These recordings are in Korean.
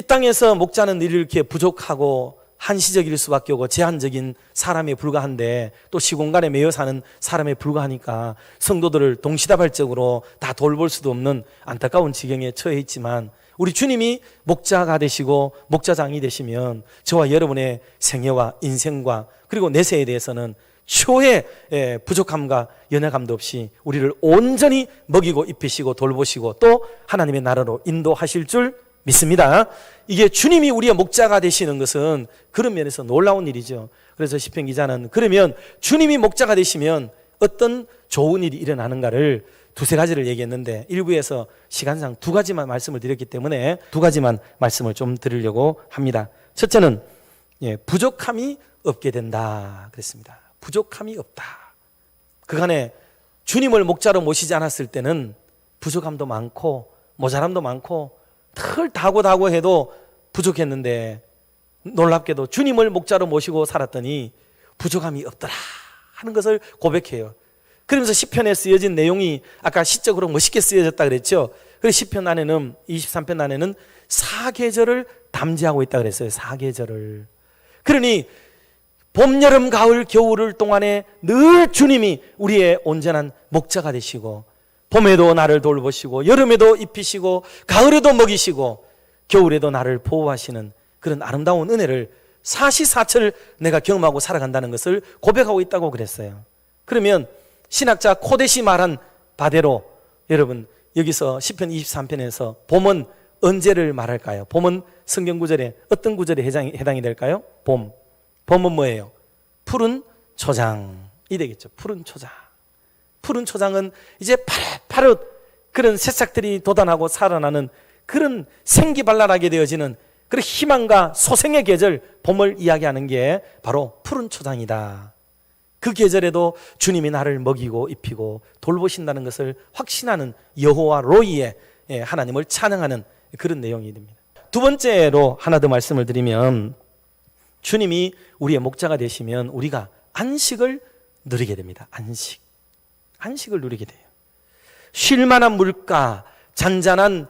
땅에서 목자는 늘 이렇게 부족하고 한시적일 수밖에 없고 제한적인 사람에 불과한데 또 시공간에 매여 사는 사람에 불과하니까 성도들을 동시다발적으로 다 돌볼 수도 없는 안타까운 지경에 처해 있지만 우리 주님이 목자가 되시고 목자장이 되시면 저와 여러분의 생애와 인생과 그리고 내세에 대해서는 초의 부족함과 연약함도 없이 우리를 온전히 먹이고 입히시고 돌보시고 또 하나님의 나라로 인도하실 줄 믿습니다. 이게 주님이 우리의 목자가 되시는 것은 그런 면에서 놀라운 일이죠. 그래서 시편 기자는 그러면 주님이 목자가 되시면 어떤 좋은 일이 일어나는가를 두세 가지를 얘기했는데 일부에서 시간상 두 가지만 말씀을 드렸기 때문에 두 가지만 말씀을 좀 드리려고 합니다. 첫째는 부족함이 없게 된다 그랬습니다. 부족함이 없다. 그간에 주님을 목자로 모시지 않았을 때는 부족함도 많고 모자람도 많고 털 다고 해도 부족했는데 놀랍게도 주님을 목자로 모시고 살았더니 부족함이 없더라 하는 것을 고백해요. 그러면서 시편에 쓰여진 내용이 아까 시적으로 멋있게 쓰여졌다 그랬죠. 그래서 시편 안에는 23편 안에는 사계절을 담지하고 있다 그랬어요. 사계절을. 그러니 봄, 여름, 가을, 겨울을 동안에 늘 주님이 우리의 온전한 목자가 되시고 봄에도 나를 돌보시고 여름에도 입히시고 가을에도 먹이시고 겨울에도 나를 보호하시는 그런 아름다운 은혜를 사시사철 내가 경험하고 살아간다는 것을 고백하고 있다고 그랬어요. 그러면 신학자 코데시 말한 바대로 여러분 여기서 시편 23편에서 봄은 언제를 말할까요? 봄은 성경 구절에 어떤 구절에 해당이 될까요? 봄은 뭐예요? 푸른 초장이 되겠죠. 푸른 초장. 푸른 초장은 이제 파릇파릇 그런 새싹들이 돋아나고 살아나는 그런 생기발랄하게 되어지는 그런 희망과 소생의 계절 봄을 이야기하는 게 바로 푸른 초장이다. 그 계절에도 주님이 나를 먹이고 입히고 돌보신다는 것을 확신하는 여호와 로이의 하나님을 찬양하는 그런 내용이 됩니다. 두 번째로 하나 더 말씀을 드리면 주님이 우리의 목자가 되시면 우리가 안식을 누리게 됩니다. 안식을 누리게 돼요. 쉴만한 물가, 잔잔한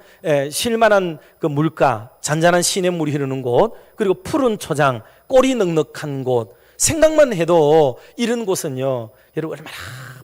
쉴만한 그 물가, 잔잔한 시냇물이 흐르는 곳, 그리고 푸른 초장, 꼴이 넉넉한 곳, 생각만 해도 이런 곳은요, 여러분 얼마나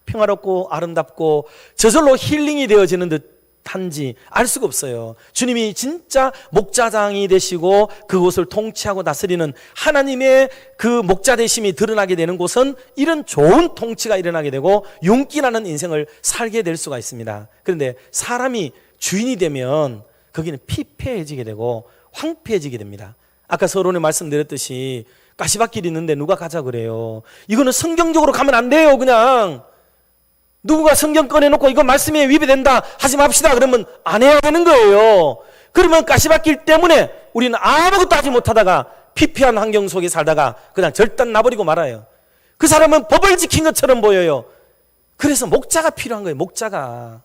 평화롭고 아름답고 저절로 힐링이 되어지는 듯한지 알 수가 없어요. 주님이 진짜 목자장이 되시고 그곳을 통치하고 다스리는 하나님의 그 목자 되심이 드러나게 되는 곳은 이런 좋은 통치가 일어나게 되고 윤기나는 인생을 살게 될 수가 있습니다. 그런데 사람이 주인이 되면 거기는 피폐해지게 되고 황폐해지게 됩니다. 아까 서론에 말씀드렸듯이 가시밭길이 있는데 누가 가자 그래요. 이거는 성경적으로 가면 안 돼요. 그냥 누구가 성경 꺼내놓고 이거 말씀에 위배된다 하지 맙시다 그러면 안 해야 되는 거예요. 그러면 가시밭길 때문에 우리는 아무것도 하지 못하다가 피폐한 환경 속에 살다가 그냥 절단 나버리고 말아요. 그 사람은 법을 지킨 것처럼 보여요. 그래서 목자가 필요한 거예요. 목자가.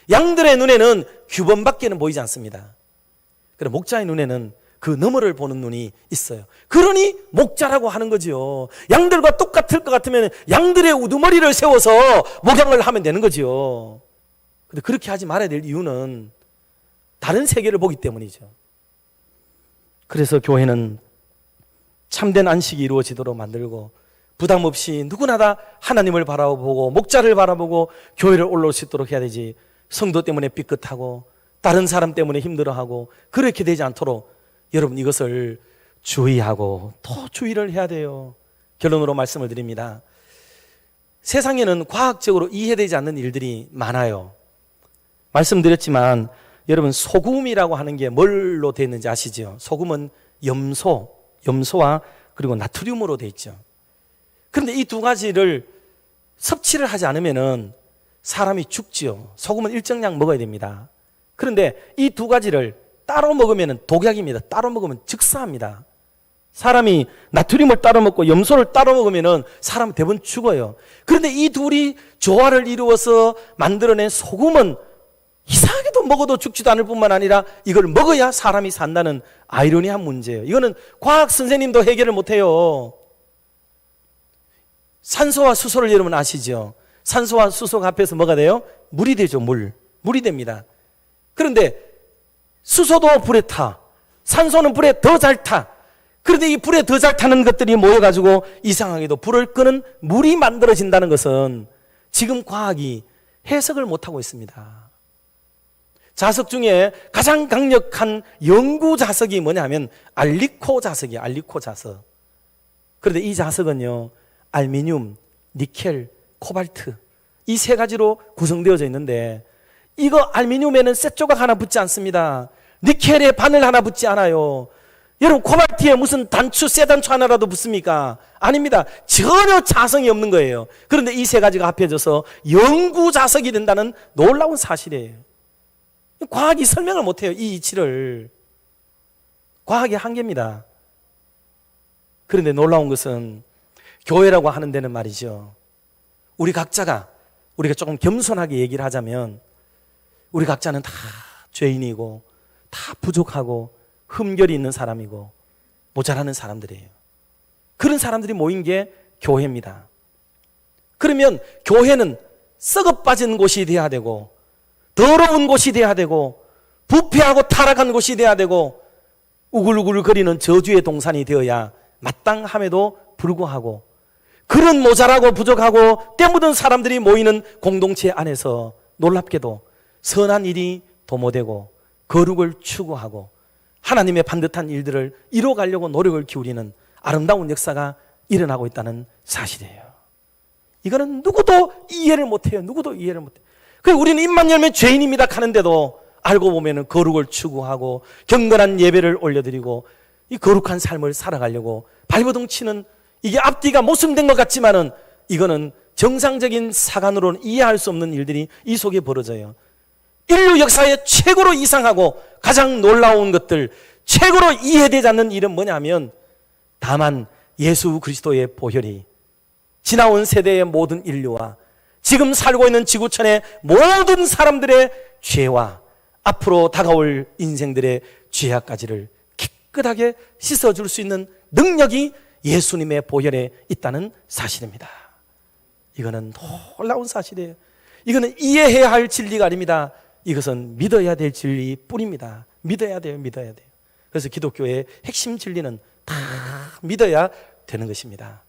양들의 눈에는 규범밖에는 보이지 않습니다. 그럼 목자의 눈에는 그 너머를 보는 눈이 있어요. 그러니 목자라고 하는 거죠. 양들과 똑같을 것 같으면 양들의 우두머리를 세워서 목양을 하면 되는 거죠. 근데 그렇게 하지 말아야 될 이유는 다른 세계를 보기 때문이죠. 그래서 교회는 참된 안식이 이루어지도록 만들고 부담 없이 누구나 다 하나님을 바라보고 목자를 바라보고 교회를 올라올 수 있도록 해야 되지. 성도 때문에 삐끗하고 다른 사람 때문에 힘들어하고 그렇게 되지 않도록 여러분 이것을 주의하고 또 주의를 해야 돼요. 결론으로 말씀을 드립니다. 세상에는 과학적으로 이해되지 않는 일들이 많아요. 말씀드렸지만 여러분 소금이라고 하는 게 뭘로 되어 있는지 아시죠? 소금은 염소와 그리고 나트륨으로 되어 있죠. 그런데 이 두 가지를 섭취를 하지 않으면 사람이 죽죠. 소금은 일정량 먹어야 됩니다. 그런데 이 두 가지를 따로 먹으면 독약입니다. 따로 먹으면 즉사합니다. 사람이 나트륨을 따로 먹고 염소를 따로 먹으면 사람은 대부분 죽어요. 그런데 이 둘이 조화를 이루어서 만들어낸 소금은 이상하게도 먹어도 죽지도 않을 뿐만 아니라 이걸 먹어야 사람이 산다는 아이러니한 문제예요. 이거는 과학 선생님도 해결을 못해요. 산소와 수소를 여러분 아시죠? 산소와 수소가 합해서 뭐가 돼요? 물이 되죠. 물이 됩니다. 그런데 수소도 불에 타, 산소는 불에 더 잘 타. 그런데 이 불에 더 잘 타는 것들이 모여가지고 이상하게도 불을 끄는 물이 만들어진다는 것은 지금 과학이 해석을 못하고 있습니다. 자석 중에 가장 강력한 연구 자석이 뭐냐면 알리코 자석이에요. 알리코 자석. 그런데 이 자석은요, 알미늄, 니켈, 코발트 이 세 가지로 구성되어져 있는데, 이거 알미늄에는 쇳 조각 하나 붙지 않습니다. 니켈에 바늘 하나 붙지 않아요. 여러분, 코발트에 무슨 단추, 쇠 단추 하나라도 붙습니까? 아닙니다. 전혀 자성이 없는 거예요. 그런데 이 세 가지가 합해져서 연구 자석이 된다는 놀라운 사실이에요. 과학이 설명을 못해요. 이 이치를. 과학의 한계입니다. 그런데 놀라운 것은 교회라고 하는 데는 말이죠, 우리 각자가, 우리가 조금 겸손하게 얘기를 하자면 우리 각자는 다 죄인이고 다 부족하고 흠결이 있는 사람이고 모자라는 사람들이에요. 그런 사람들이 모인 게 교회입니다. 그러면 교회는 썩어 빠진 곳이 돼야 되고 더러운 곳이 돼야 되고 부패하고 타락한 곳이 돼야 되고 우글우글거리는 저주의 동산이 되어야 마땅함에도 불구하고, 그런 모자라고 부족하고 때묻은 사람들이 모이는 공동체 안에서 놀랍게도 선한 일이 도모되고 거룩을 추구하고 하나님의 반듯한 일들을 이뤄가려고 노력을 기울이는 아름다운 역사가 일어나고 있다는 사실이에요. 이거는 누구도 이해를 못해요. 누구도 이해를 못해요. 그래서 우리는 입만 열면 죄인입니다 하는데도 알고 보면 거룩을 추구하고 경건한 예배를 올려드리고 이 거룩한 삶을 살아가려고 발버둥 치는, 이게 앞뒤가 모순된 것 같지만은 이거는 정상적인 사관으로는 이해할 수 없는 일들이 이 속에 벌어져요. 인류 역사의 최고로 이상하고 가장 놀라운 것들, 최고로 이해되지 않는 일은 뭐냐면 다만 예수 그리스도의 보혈이 지나온 세대의 모든 인류와 지금 살고 있는 지구촌의 모든 사람들의 죄와 앞으로 다가올 인생들의 죄악까지를 깨끗하게 씻어줄 수 있는 능력이 예수님의 보혈에 있다는 사실입니다. 이거는 놀라운 사실이에요. 이거는 이해해야 할 진리가 아닙니다. 이것은 믿어야 될 진리뿐입니다. 믿어야 돼요. 믿어야 돼요. 그래서 기독교의 핵심 진리는 다 믿어야 되는 것입니다.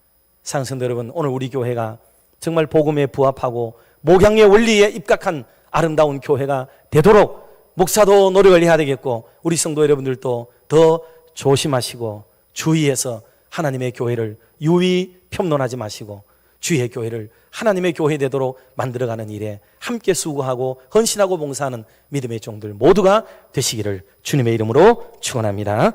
사랑성도 여러분, 오늘 우리 교회가 정말 복음에 부합하고 목양의 원리에 입각한 아름다운 교회가 되도록 목사도 노력을 해야 되겠고, 우리 성도 여러분들도 더 조심하시고 주의해서 하나님의 교회를 유의 평론하지 마시고 주의 교회를 하나님의 교회 되도록 만들어가는 일에 함께 수고하고 헌신하고 봉사하는 믿음의 종들 모두가 되시기를 주님의 이름으로 축원합니다.